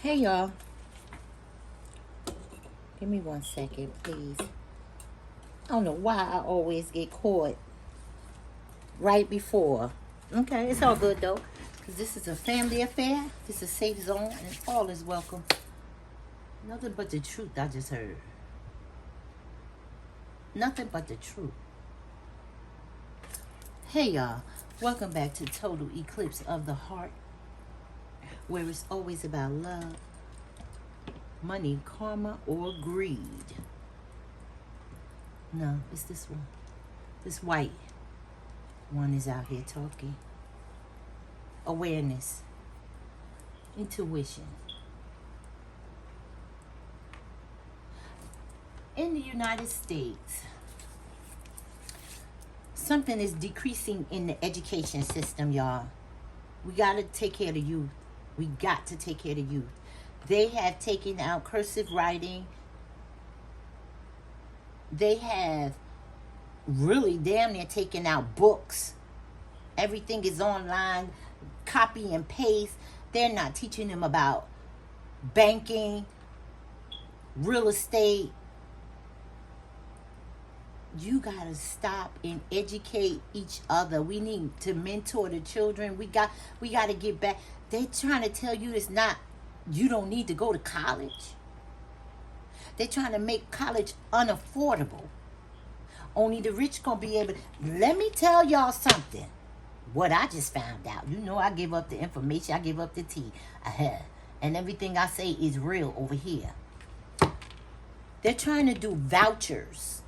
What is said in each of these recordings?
Hey y'all, give me 1 second, please. I don't know why I always get caught right before. Okay, it's all good though, because this is a family affair. This is a safe zone, and all is welcome. Nothing but the truth I just heard. Nothing but the truth. Hey y'all, welcome back to Total Eclipse of the Heart, where it's always about love, money, karma, or greed. No, it's this one. This white one is out here talking. Awareness, intuition. In the United States, something is decreasing in the education system, y'all. We got to take care of the youth. We got to take care of the youth. They have taken out cursive writing. They have really damn near taken out books. Everything is online, copy and paste. They're not teaching them about banking, real estate. You gotta stop and educate each other. We need to mentor the children. We gotta get back. They're trying to tell you it's not, you don't need to go to college. They're trying to make college unaffordable. Only the rich gonna be able to. Let me tell y'all something. What I just found out. You know I give up the information. I give up the tea. And everything I say is real over here. They're trying to do vouchers.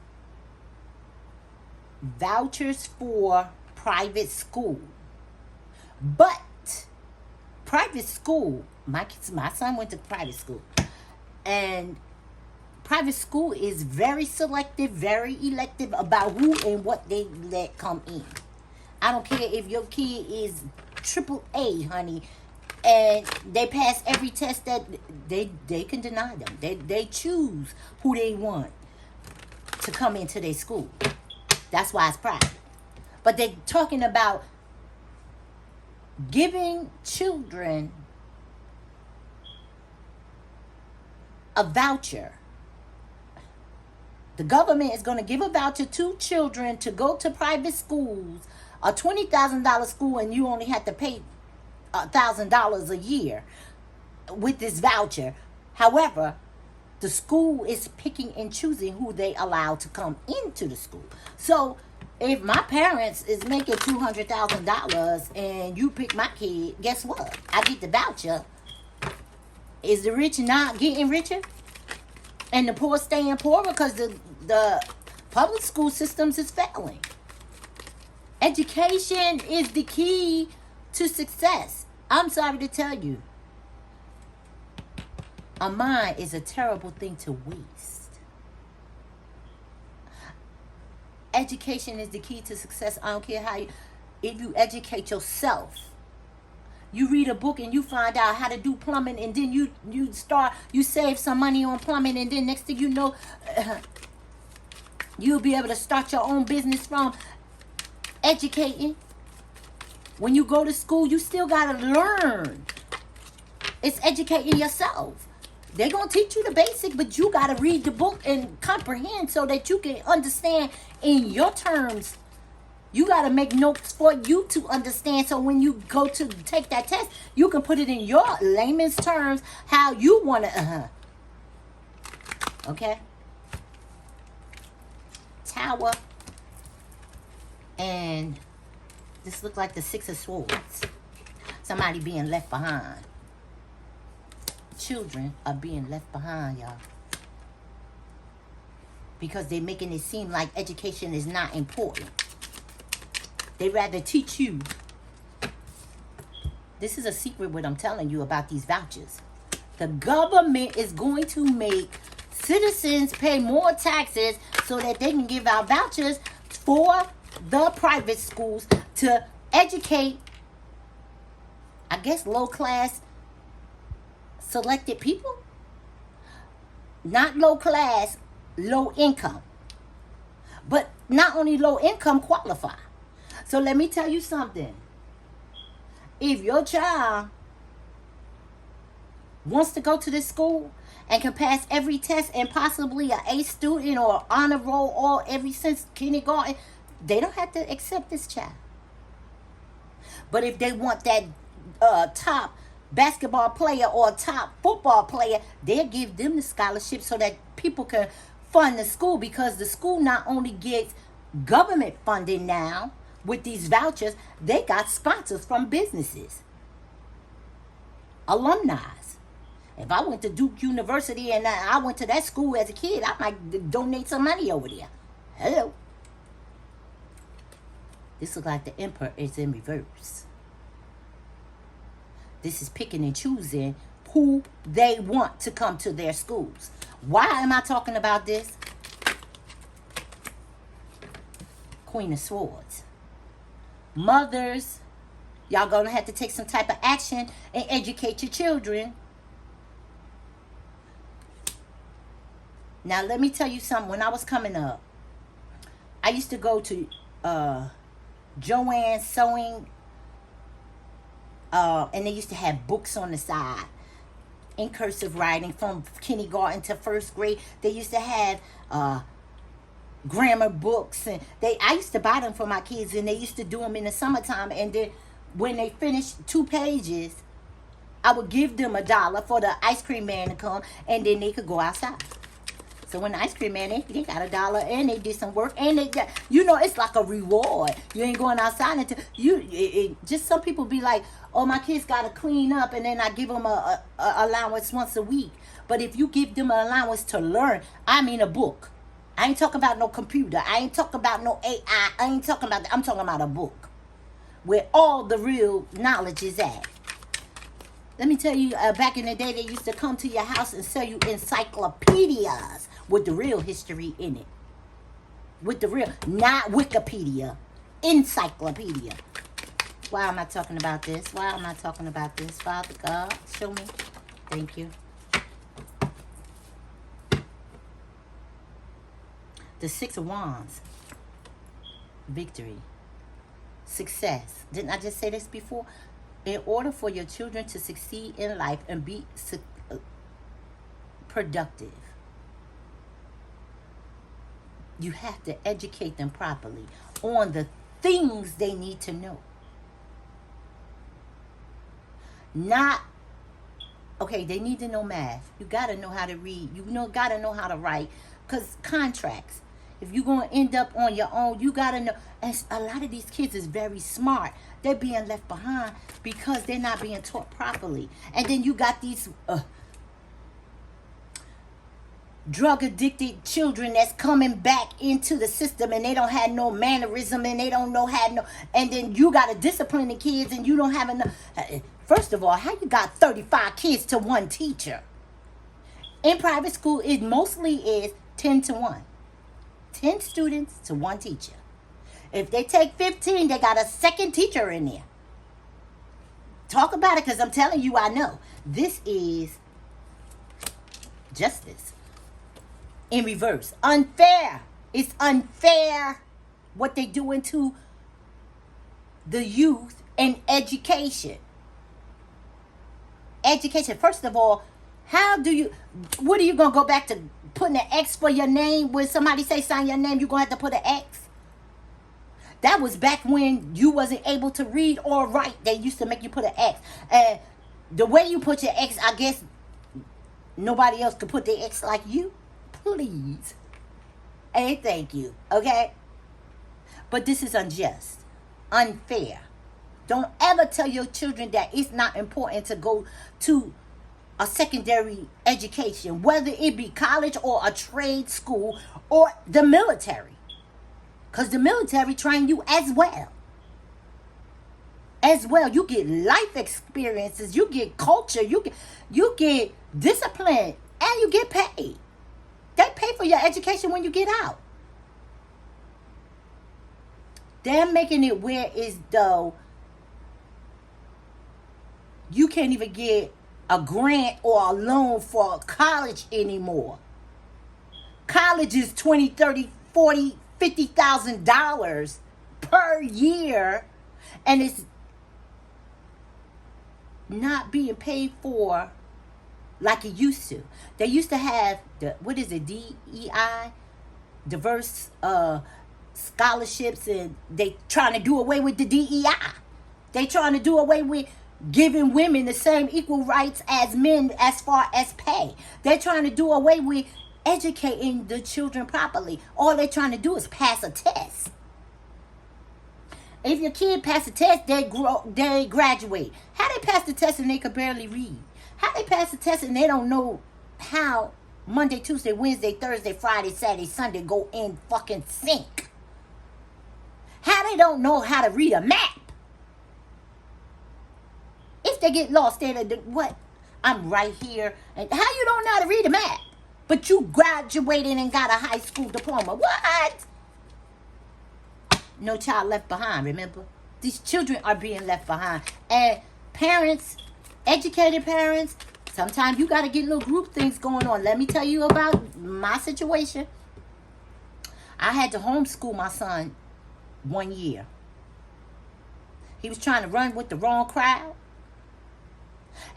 Vouchers for private school. But private school, my son went to private school. And private school is very selective, very elective about who and what they let come in. I don't care if your kid is triple A, honey, and they pass every test that they can deny them. They choose who they want to come into their school. That's why it's private. But they're talking about giving children a voucher. The government is going to give a voucher to children to go to private schools, a $20,000 school, and you only have to pay $1,000 a year with this voucher. However, the school is picking and choosing who they allow to come into the school. So if my parents is making $200,000 and you pick my kid, guess what? I get the voucher. Is the rich not getting richer? And the poor staying poor because the public school systems is failing. Education is the key to success. I'm sorry to tell you. A mind is a terrible thing to waste. Education is the key to success. I don't care if you educate yourself. You read a book and you find out how to do plumbing, and then you save some money on plumbing, and then next thing you know, you'll be able to start your own business from educating. When you go to school, you still gotta learn. It's educating yourself. They're gonna teach you the basic, but you gotta read the book and comprehend so that you can understand in your terms. You got to make notes for you to understand, so when you go to take that test, you can put it in your layman's terms how you want to. Okay? Tower. And this looks like the Six of Swords. Somebody being left behind. Children are being left behind, y'all. Because they're making it seem like education is not important. They rather teach you. This is a secret what I'm telling you about these vouchers. The government is going to make citizens pay more taxes so that they can give out vouchers for the private schools to educate, I guess, low class selected people. Not low class, low income. But not only low income qualify. So let me tell you something. If your child wants to go to this school and can pass every test and possibly an A student or honor roll all every since kindergarten, they don't have to accept this child. But if they want that top basketball player or top football player, they'll give them the scholarship so that people can fund the school, because the school not only gets government funding now with these vouchers, they got sponsors from businesses, alumni. If I went to Duke University and I went to that school as a kid, I might donate some money over there. Hello. This looks like the emperor is in reverse. This is picking and choosing who they want to come to their schools. Why am I talking about this? Queen of Swords. Mothers, y'all gonna have to take some type of action and educate your children. Now, let me tell you something. When I was coming up, I used to go to Joanne's Sewing, and they used to have books on the side in cursive writing from kindergarten to first grade. They used to have grammar books, and I used to buy them for my kids, and they used to do them in the summertime. And then when they finished 2 pages, I would give them $1 for the ice cream man to come, and then they could go outside. So when the ice cream man, they got $1 and they did some work, and they got, it's like a reward. You ain't going outside until just some people be like, oh, my kids got to clean up, and then I give them a allowance once a week. But if you give them an allowance to learn, I mean a book. I ain't talking about no computer. I ain't talking about no AI. I'm talking about a book where all the real knowledge is at. Let me tell you, back in the day, they used to come to your house and sell you encyclopedias with the real history in it. With the real, not Wikipedia, encyclopedia. Why am I talking about this? Why am I talking about this? Father God, show me. Thank you. The 6 of Wands. Victory. Success. Didn't I just say this before? In order for your children to succeed in life and be productive, you have to educate them properly on the things they need to know. Not, okay, they need to know math. You got to know how to read. You got to know how to write. Because contracts, if you're going to end up on your own, you got to know. And a lot of these kids is very smart. They're being left behind because they're not being taught properly. And then you got these drug-addicted children that's coming back into the system, and they don't have no mannerism, and they don't know how no. And then you got to discipline the kids, and you don't have enough. First of all, how you got 35 kids to one teacher? In private school, it mostly is 10 to 1. 10 students to 1 teacher. If they take 15, they got a second teacher in there. Talk about it, because I'm telling you, I know. This is justice in reverse. Unfair. It's unfair what they doing to the youth and education. Education. First of all, what are you going to go back to putting an X for your name? When somebody say sign your name, you're going to have to put an X? That was back when you wasn't able to read or write. They used to make you put an X. And the way you put your X, I guess nobody else could put their X like you. Please. And thank you. Okay? But this is unjust. Unfair. Don't ever tell your children that it's not important to go to a secondary education, whether it be college or a trade school or the military. Because the military train you as well. As well. You get life experiences. You get culture. You get discipline. And you get paid. They pay for your education when you get out. They're making it where is though you can't even get a grant or a loan for college anymore. College is $20, $30, $40, $50,000 per year, and it's not being paid for like it used to. They used to have what is it, DEI, diverse scholarships, and they trying to do away with the DEI. They trying to do away with giving women the same equal rights as men as far as pay. They're trying to do away with educating the children properly. All they're trying to do is pass a test. If your kid pass a test, they graduate. How they pass the test and they could barely read? How they pass the test and they don't know how Monday, Tuesday, Wednesday, Thursday, Friday, Saturday, Sunday go in fucking sync? How they don't know how to read a map? If they get lost, they're like, what? I'm right here. And how you don't know how to read a map? But you graduated and got a high school diploma. What? No child left behind, remember? These children are being left behind. And parents, educated parents, sometimes you got to get little group things going on. Let me tell you about my situation. I had to homeschool my son 1 year. He was trying to run with the wrong crowd.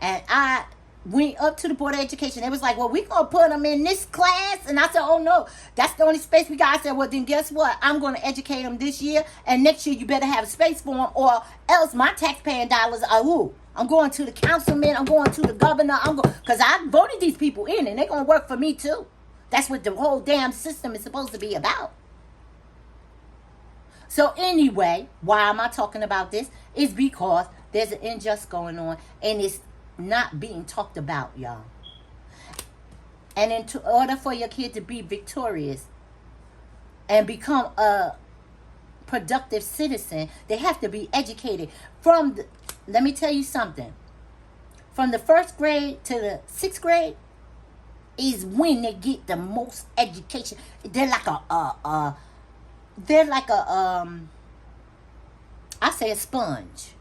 And I went up to the Board of Education. They was like, well, we're going to put him in this class. And I said, oh, no, that's the only space we got. I said, well, then guess what? I'm going to educate him this year. And next year, you better have a space for him, or else my taxpaying dollars are, ooh, I'm going to the councilman. I'm going to the governor. Because I voted these people in, and they're going to work for me, too. That's what the whole damn system is supposed to be about. So anyway, why am I talking about this? It's because there's an injustice going on, and it's not being talked about, y'all. And in order for your kid to be victorious and become a productive citizen, they have to be educated. Let me tell you something. From the 1st grade to the 6th grade is when they get the most education. They're like I say a sponge.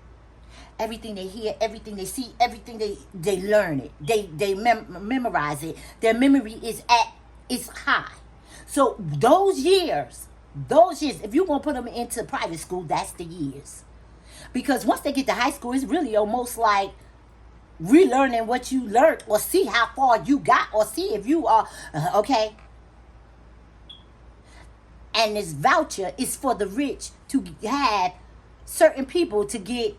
Everything they hear, everything they see, everything they learn it. They memorize it. Their memory is high. So those years, if you're going to put them into private school, that's the years. Because once they get to high school, it's really almost like relearning what you learned, or see how far you got, or see if you are, okay. And this voucher is for the rich to have certain people to get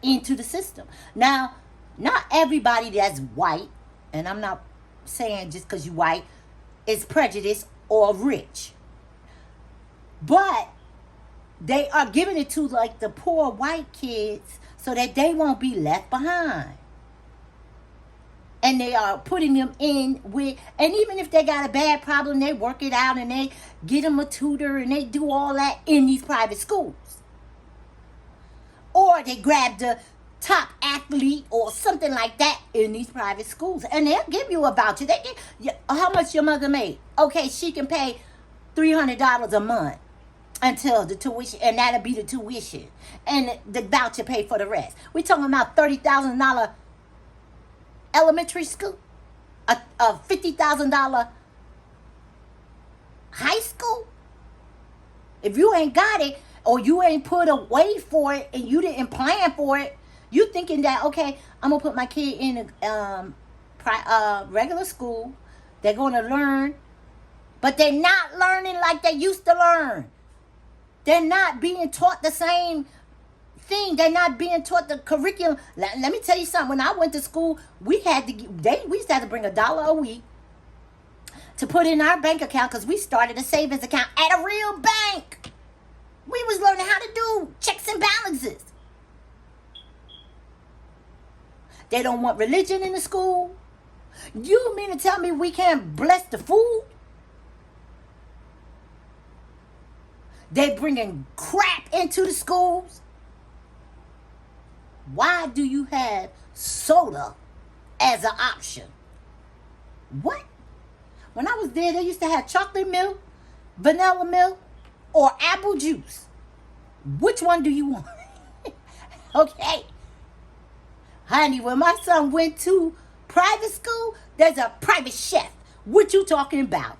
into the system. Now, not everybody that's white, and I'm not saying just because you're white, is prejudiced or rich. But they are giving it to like the poor white kids so that they won't be left behind. And they are putting them in with, and even if they got a bad problem, they work it out and they get them a tutor and they do all that in these private schools. Or they grab the top athlete or something like that in these private schools. And they'll give you a voucher. How much your mother made? Okay, she can pay $300 a month until the tuition, and that'll be the tuition. And the voucher pay for the rest. We're talking about $30,000 elementary school, a $50,000 high school. If you ain't got it, or you ain't put away for it, and you didn't plan for it, you thinking that, okay, I'm going to put my kid in a regular school. They're going to learn, but they're not learning like they used to learn. They're not being taught the same thing. They're not being taught the curriculum. Let me tell you something. When I went to school, we used to have to bring $1 a week to put in our bank account, because we started a savings account at a real bank. We was learning how to do checks and balances. They don't want religion in the school. You mean to tell me we can't bless the food? They bringing crap into the schools. Why do you have soda as an option? What? When I was there, they used to have chocolate milk, vanilla milk, or apple juice. Which one do you want? Okay. Honey, when my son went to private school, there's a private chef. What you talking about?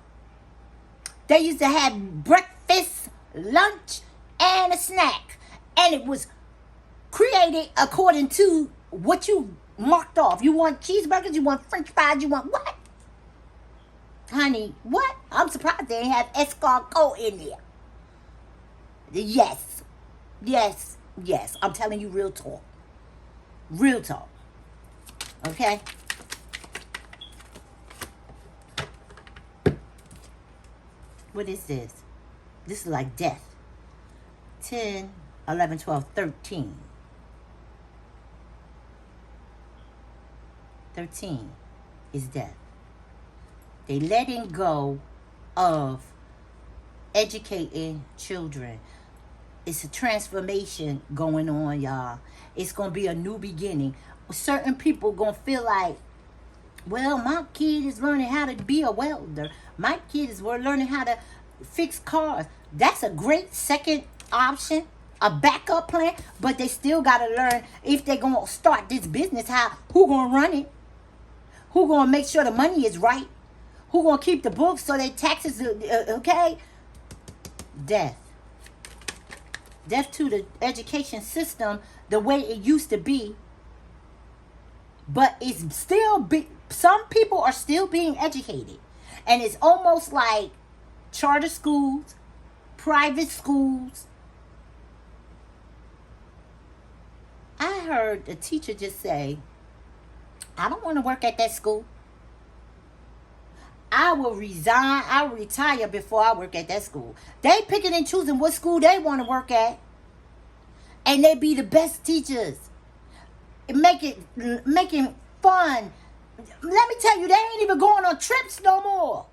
They used to have breakfast, lunch, and a snack. And it was created according to what you marked off. You want cheeseburgers, you want french fries, you want what? Honey, what? I'm surprised they ain't have escargot in there. Yes. Yes. Yes. I'm telling you real talk. Real talk. Okay? What is this? This is like death. 10, 11, 12, 13. 13 is death. They letting go of educating children. It's a transformation going on, y'all. It's going to be a new beginning. Certain people going to feel like, well, my kid is learning how to be a welder. My kid is learning how to fix cars. That's a great second option, a backup plan, but they still got to learn if they're going to start this business, who going to run it? Who going to make sure the money is right? Who going to keep the books so their taxes, okay? Death. Death to the education system the way it used to be. But it's still, some people are still being educated. And it's almost like charter schools, private schools. I heard a teacher just say, I don't want to work at that school. I will resign. I'll retire before I work at that school. They picking and choosing what school they want to work at. And they be the best teachers. Making fun. Let me tell you, they ain't even going on trips no more.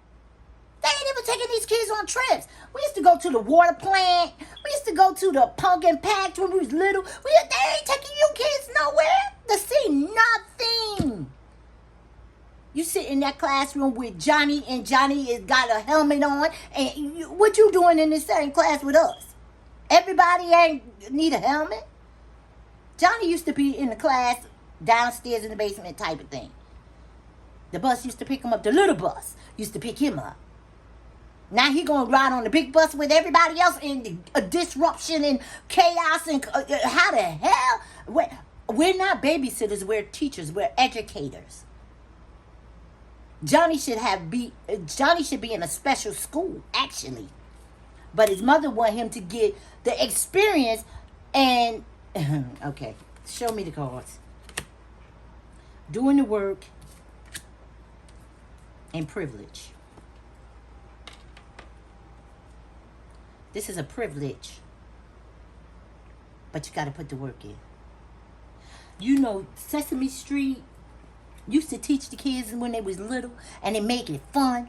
They ain't even taking these kids on trips. We used to go to the water plant. We used to go to the pumpkin patch when we was little. They ain't taking you kids nowhere to see nothing. You sit in that classroom with Johnny, and Johnny has got a helmet on. And what you doing in this same class with us? Everybody ain't need a helmet. Johnny used to be in the class downstairs in the basement type of thing. The bus used to pick him up. The little bus used to pick him up. Now he gonna ride on the big bus with everybody else in disruption and chaos and how the hell? We're not babysitters. We're teachers. We're educators. Johnny should be in a special school actually, but his mother want him to get the experience and okay. Show me the cards. Doing the work and privilege. This is a privilege, but you got to put the work in. You know, Sesame Street used to teach the kids when they was little, and they make it fun.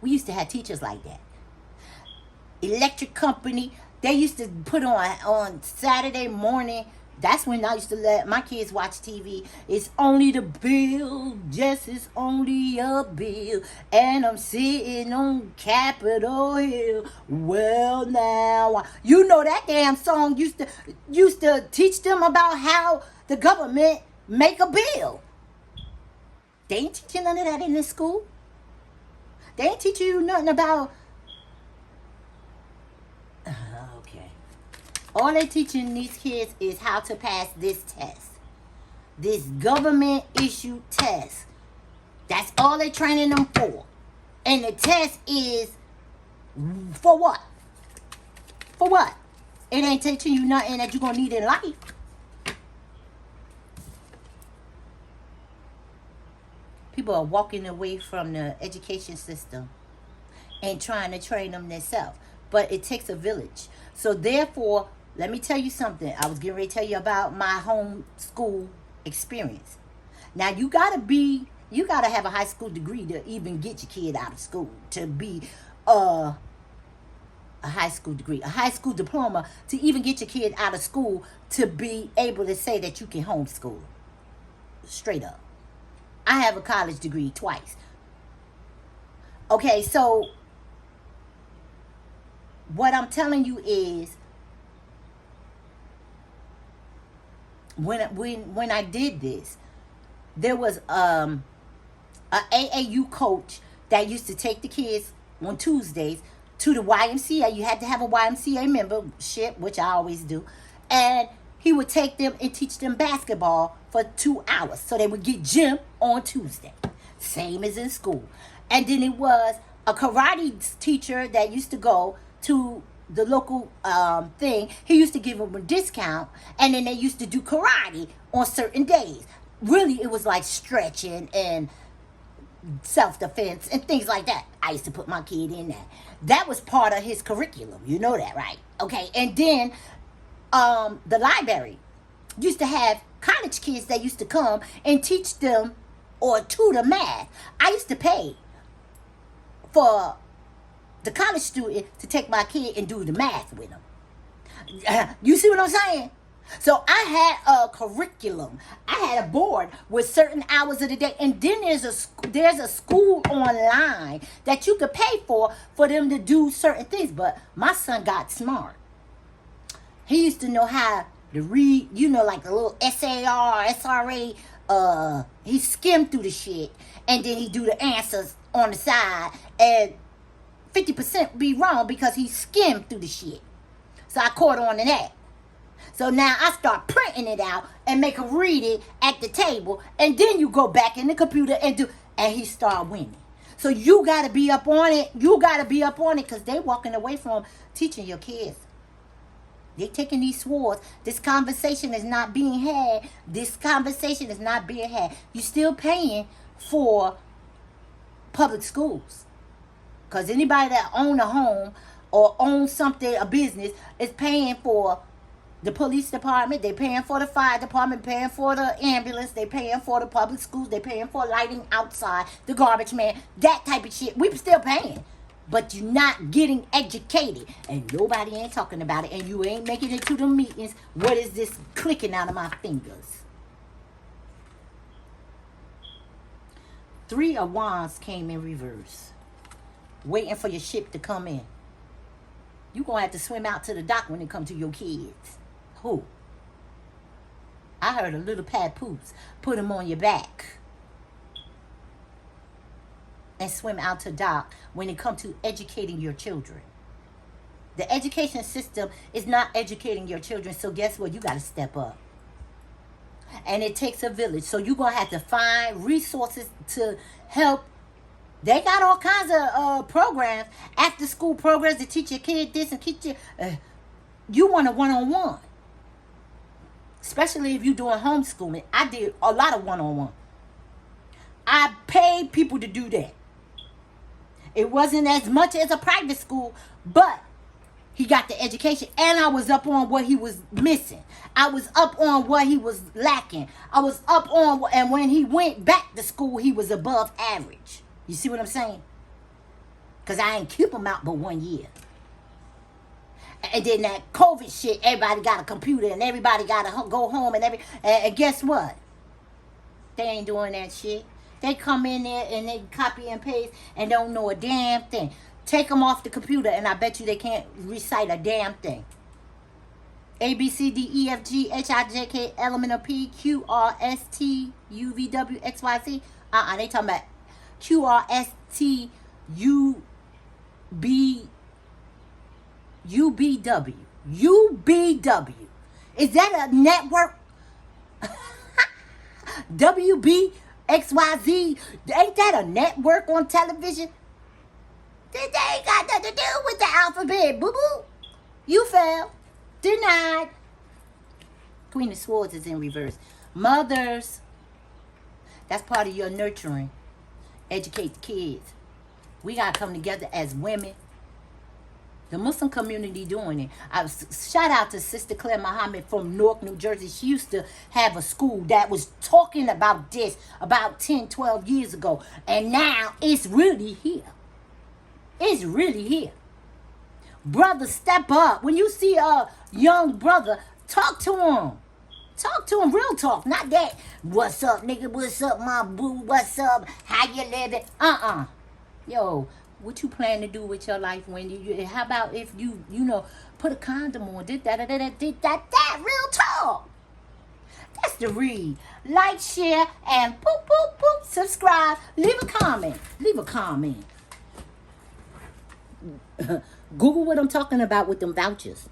We used to have teachers like that. Electric Company, they used to put on Saturday morning. That's when I used to let my kids watch TV. It's only the bill, yes, it's only a bill, and I'm sitting on Capitol Hill. Well, now, you know that damn song used to teach them about how the government make a bill. They ain't teaching none of that in this school. They ain't teaching you nothing about. Okay. All they teaching these kids is how to pass this test. This government issued test. That's all they training them for. And the test is for what? For what? It ain't teaching you nothing that you're going to need in life. People are walking away from the education system and trying to train them themselves. But it takes a village. So therefore, let me tell you something. I was getting ready to tell you about my home school experience. Now, you got to have a high school degree to even get your kid out of school, to be a high school degree, a high school diploma, to even get your kid out of school, to be able to say that you can homeschool. Straight up. I have a college degree twice. Okay, so what I'm telling you is, when I did this, there was a AAU coach that used to take the kids on Tuesdays to the YMCA. You had to have a YMCA membership, which I always do. And he would take them and teach them basketball for 2 hours. So they would get gym on Tuesday. Same as in school. And then it was a karate teacher that used to go to the local thing. He used to give them a discount. And then they used to do karate on certain days. Really, it was like stretching and self-defense and things like that. I used to put my kid in that. That was part of his curriculum. You know that, right? Okay. And then the library used to have college kids that used to come and teach them or tutor math. I used to pay for the college student to take my kid and do the math with them. You see what I'm saying? So I had a curriculum. I had a board with certain hours of the day. And then there's a school online that you could pay for them to do certain things. But my son got smart. He used to know how to read, like a little SAR, SRA. He skimmed through the shit. And then he do the answers on the side. And 50% be wrong because he skimmed through the shit. So I caught on to that. So now I start printing it out and make him read it at the table. And then you go back in the computer and he start winning. So you got to be up on it. You got to be up on it because they walking away from teaching your kids. They taking these swords. This conversation is not being had. This conversation is not being had. You still paying for public schools. Because anybody that own a home or own something, a business, is paying for the police department, they paying for the fire department, paying for the ambulance, they paying for the public schools, they paying for lighting outside, the garbage man, that type of shit. We still paying. But you're not getting educated. And nobody ain't talking about it. And you ain't making it to the meetings. What is this clicking out of my fingers? 3 of Wands came in reverse. Waiting for your ship to come in. You're going to have to swim out to the dock when it comes to your kids. Who? I heard a little papoose. Put them on your back. And swim out to dock when it comes to educating your children. The education system is not educating your children. So guess what? You got to step up. And it takes a village. So you're going to have to find resources to help. They got all kinds of programs, after school programs to teach your kid this and teach you. You want a one-on-one. Especially if you're doing homeschooling. I did a lot of one-on-one. I paid people to do that. It wasn't as much as a private school, but he got the education. And I was up on what he was missing. I was up on what he was lacking. I was up on, and when he went back to school, he was above average. You see what I'm saying? Because I ain't keep him out but 1 year. And then that COVID shit, everybody got a computer and everybody got to go home and guess what? They ain't doing that shit. They come in there and they copy and paste and don't know a damn thing. Take them off the computer and I bet you they can't recite a damn thing. A, B, C, D, E, F, G, H, I, J, K, L, M, N, O, P, Q, R, S, T, U, V, W, X, Y, Z. They talking about Q, R, S, T, U, B, U, B, W. U, B, W. Is that a network? W, B, X, Y, Z. Ain't that a network on television? They ain't got nothing to do with the alphabet, boo-boo. You failed. Denied. Queen of Swords is in reverse. Mothers, that's part of your nurturing. Educate the kids. We got to come together as women. The Muslim community doing it. Shout out to Sister Claire Muhammad from Newark, New Jersey. She used to have a school that was talking about this about 10, 12 years ago. And now it's really here. It's really here. Brother, step up. When you see a young brother, talk to him. Talk to him, real talk. Not that, what's up, nigga? What's up, my boo? What's up? How you living? Yo, what you plan to do with your life when you how about if you put a condom on, did that, real talk. That's the read. Like, share, and boop, boop, boop, subscribe. Leave a comment. Google what I'm talking about with them vouchers.